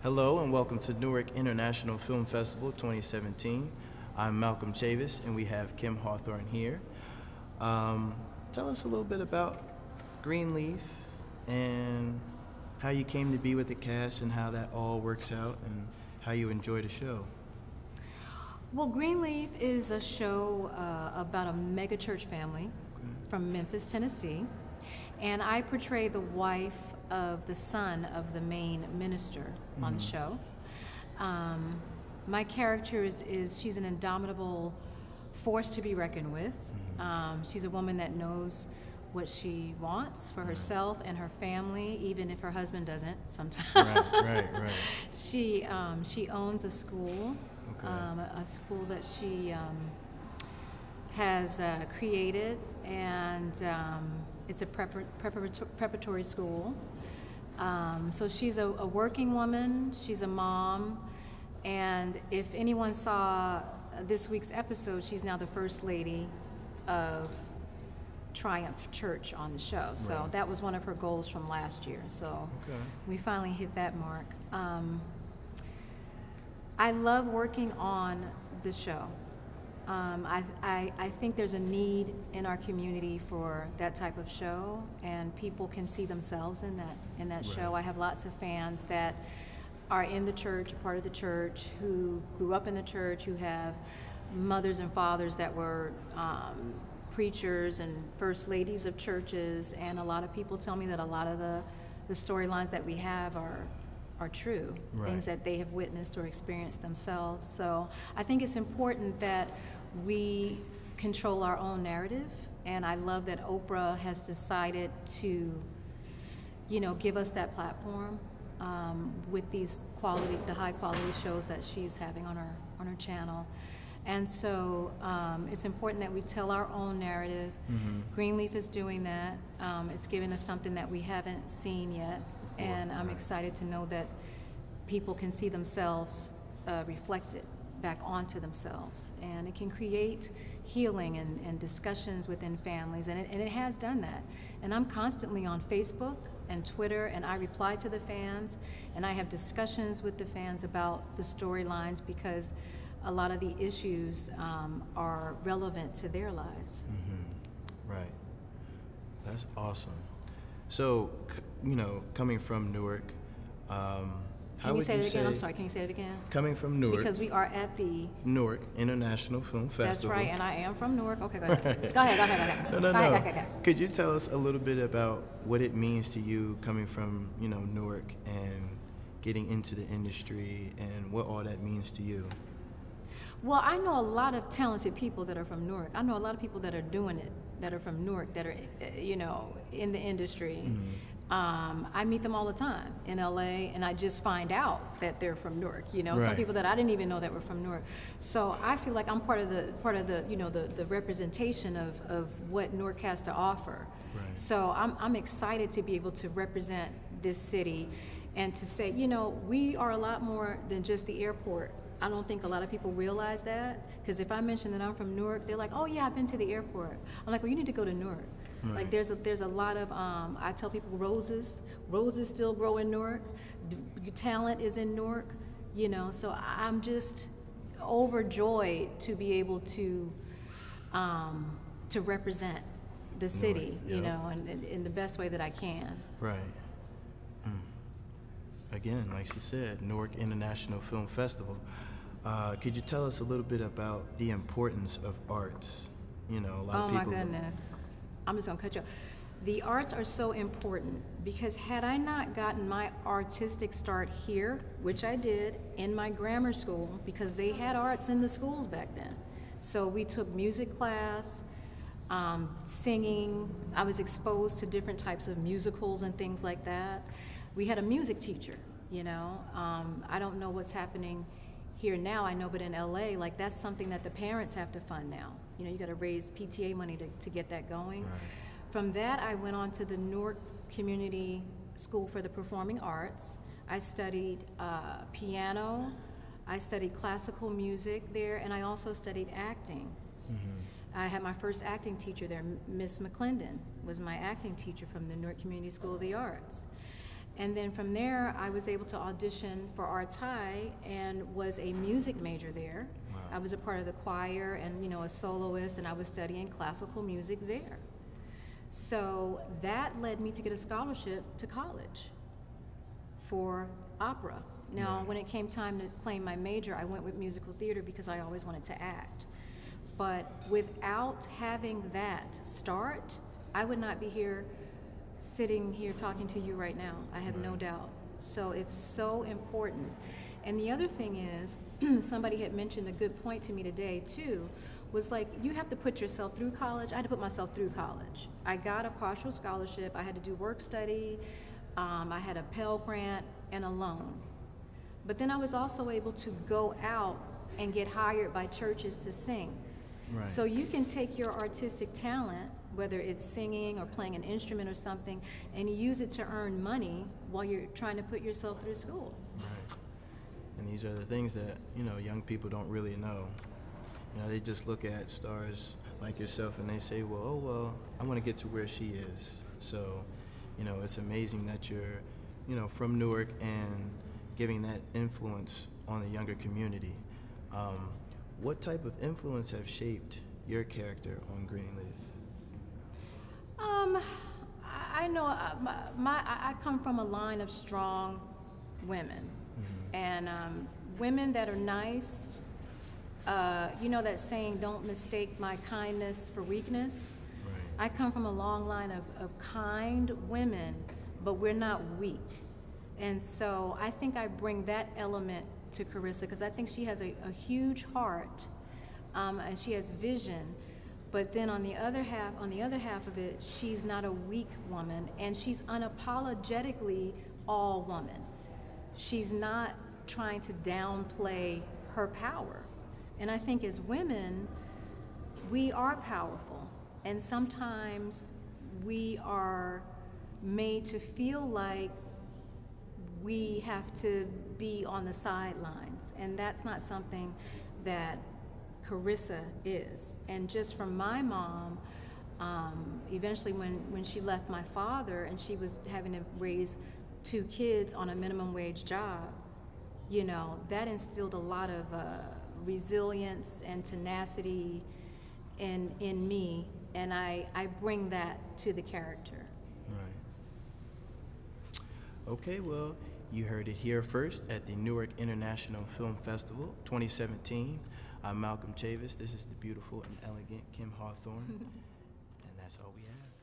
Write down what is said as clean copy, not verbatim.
Hello and welcome to Newark International Film Festival 2017. I'm Malcolm Chavis and we have Kim Hawthorne here. Tell us a little bit about Greenleaf and how you came to be with the cast and how that all works out and how you enjoy the show. Well, Greenleaf is a show about a megachurch family from Memphis, Tennessee, and I portray the wife of the son of the main minister on the show. My character is she's an indomitable force to be reckoned with. She's a woman that knows what she wants for herself and her family, even if her husband doesn't sometimes. Right. She owns a school, a school that she has created, and it's a preparatory school. So she's a working woman, she's a mom, and if anyone saw this week's episode, she's now the first lady of Triumph Church on the show. So that was one of her goals from last year. So we finally hit that mark. I love working on the show. I think there's a need in our community for that type of show, and people can see themselves in that show. I have lots of fans that are in the church, part of the church, who grew up in the church, who have mothers and fathers that were preachers and first ladies of churches, and a lot of people tell me that a lot of the storylines that we have are true, things that they have witnessed or experienced themselves. So I think it's important that we control our own narrative, and I love that Oprah has decided to, give us that platform with these the high quality shows that she's having on her channel. And so it's important that we tell our own narrative. Greenleaf is doing that. It's giving us something that we haven't seen yet, and I'm excited to know that people can see themselves reflected back onto themselves, and it can create healing and discussions within families, and it has done that. And I'm constantly on Facebook and Twitter, and I reply to the fans, and I have discussions with the fans about the storylines, because a lot of the issues are relevant to their lives. Right. That's awesome. So, coming from Newark, can you say it again? I'm sorry, can you say it again? Coming from Newark. Because we are at the Newark International Film Festival. That's right, and I am from Newark. Okay, go ahead. Go ahead. No. Go ahead. Could you tell us a little bit about what it means to you coming from, Newark and getting into the industry, and what all that means to you? Well, I know a lot of talented people that are from Newark. I know a lot of people that are doing it, that are from Newark, that are, in the industry. I meet them all the time in LA, and I just find out that they're from Newark. Some people that I didn't even know that were from Newark. So I feel like I'm part of the representation of what Newark has to offer. So I'm excited to be able to represent this city and to say, we are a lot more than just the airport. I don't think a lot of people realize that, because if I mention that I'm from Newark, they're like, oh yeah, I've been to the airport. I'm like, well, you need to go to Newark. Like there's a lot of, I tell people roses still grow in Newark, talent is in Newark, so I'm just overjoyed to be able to represent the city, and in the best way that I can. Again, like she said, Newark International Film Festival. Could you tell us a little bit about the importance of arts? A lot of people. Oh my goodness. I'm just gonna cut you off. The arts are so important, because had I not gotten my artistic start here, which I did in my grammar school, because they had arts in the schools back then. So we took music class, singing. I was exposed to different types of musicals and things like that. We had a music teacher, I don't know what's happening here now, I know, but in LA, like that's something that the parents have to fund now. You got to raise PTA money to get that going. From that, I went on to the Newark Community School for the Performing Arts. I studied piano, I studied classical music there, and I also studied acting. I had my first acting teacher there, Miss McClendon was my acting teacher from the Newark Community School of the Arts. And then from there, I was able to audition for Arts High and was a music major there. Wow. I was a part of the choir and, you know, a soloist, and I was studying classical music there. So that led me to get a scholarship to college for opera. Now, Right. when it came time to claim my major, I went with musical theater because I always wanted to act. But without having that start, I would not be here sitting here talking to you right now. I have no doubt. So it's so important. And the other thing is, somebody had mentioned a good point to me today too, was like, you have to put yourself through college. I had to put myself through college. I got a partial scholarship. I had to do work study. I had a Pell Grant and a loan. But then I was also able to go out and get hired by churches to sing. Right. So you can take your artistic talent, whether it's singing or playing an instrument or something, and use it to earn money while you're trying to put yourself through school. Right. And these are the things that, you know, young people don't really know. You know, they just look at stars like yourself and they say, well, oh, well, I want to get to where she is. So, you know, it's amazing that you're, you know, from Newark and giving that influence on the younger community. What type of influence have shaped your character on Greenleaf? I know I come from a line of strong women, and women that are nice. You know that saying, don't mistake my kindness for weakness? Right. I come from a long line of kind women, but we're not weak. And so I think I bring that element to Carissa because I think she has a huge heart, and she has vision. But then on the other half of it, she's not a weak woman, and she's unapologetically all woman. She's not trying to downplay her power. And I think as women, we are powerful, and sometimes we are made to feel like we have to be on the sidelines, and that's not something that Carissa is. And just from my mom, eventually when she left my father and she was having to raise 2 kids on a minimum wage job, you know, that instilled a lot of resilience and tenacity in me, and I bring that to the character. Right. Okay, well, you heard it here first at the Newark International Film Festival 2017. I'm Malcolm Chavis. This is the beautiful and elegant Kim Hawthorne, and that's all we have.